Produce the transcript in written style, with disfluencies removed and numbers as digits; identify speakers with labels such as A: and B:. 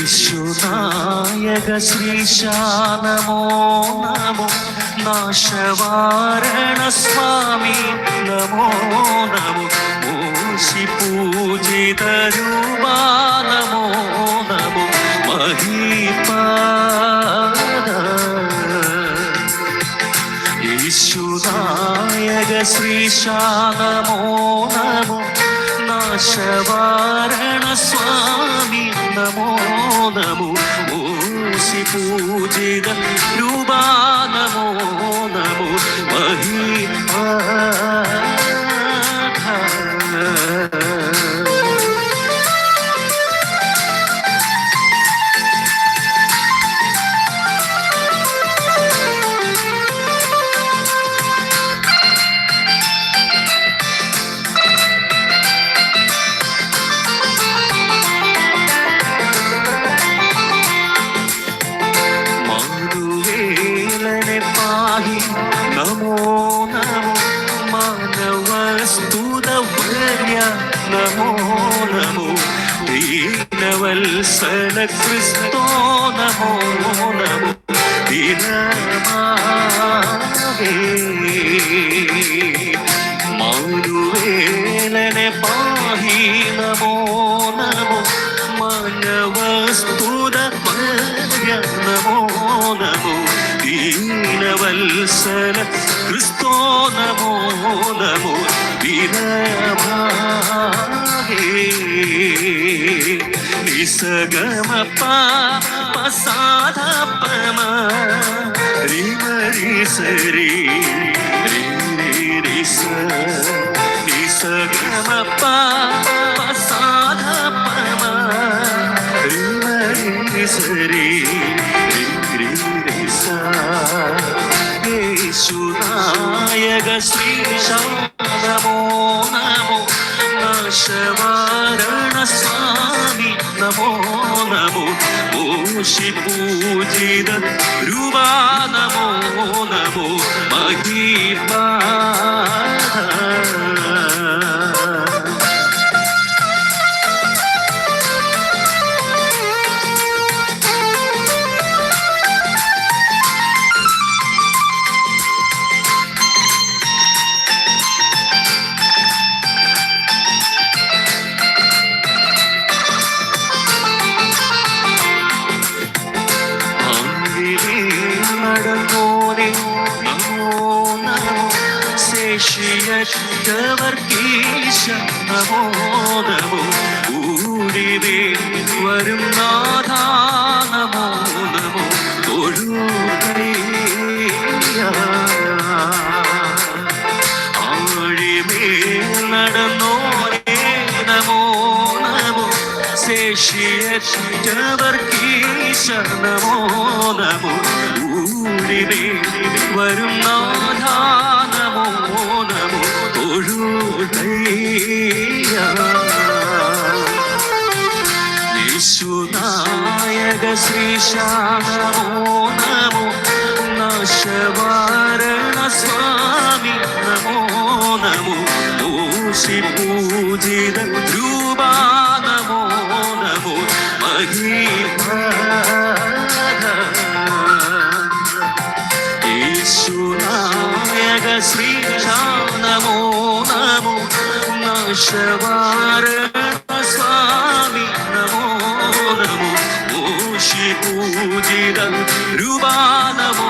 A: യേശുനായക ശ്രീശാനമോ നമോ നാശവാരണ സ്വാമി നമോ നമോ മൂഷി പൂജിത രൂപാ നമോ നമോ മഹീപാദ യേശുനായക ശ്രീശാനമോ നമോ നാശവാരണ സ്വാമി നമോ നമോ മൂഷി പൂജിത രൂപാ നമോ നമോ മഹീപാദ നമോ നമോ മാനവസ്തുതവര്യ നമോ നമോ ദീനവത്സല ക്രിസ്തോ നമോ നമോ ദിനമാവേ മാനുവേലനെ പാഹി നമോ നമോ മാനവസ്തുതവര്യ നമോ നമോ ദീനവത്സല ക്രിസ്തോ നമോ നമോ ദിനഭാഗേ നിസഗമപ പസാധ പമ രിമരി സരി രി സ നിസഗമപ പസാധ പമ രിമരി സരി യേശുനായക ശ്രീശാനമോ നമോ നാശവാരണ സ്വാമി നമോ നമോ മൂഷി പൂജിത രൂപാ നമോ നമോ മഹീപാദ ശേഷിയറ്റവർക്കീശ നമോ നമോ ഊരിവേ വരും നാഥ നമോ നമോ ആഴിമേൽ നടന്നോരേ നമോ നമോ ശേഷിയറ്റവർക്കീശ നമോ നമോ ഊരിവേ വരും നാഥ നമോ നമോ യേശുനായക ശ്രീശാനമോ നമോ നാശവാരണ സ്വാമി നമോ നമോ മൂഷി പൂജിത രൂപാ നമോ നമോ മഹീപാദ യേശുനായക ശ്രീശാനമോ നമോ നാശവാരണ സ്വാമി നമോ നമോ മൂഷി പൂജിത രൂപാ നമോ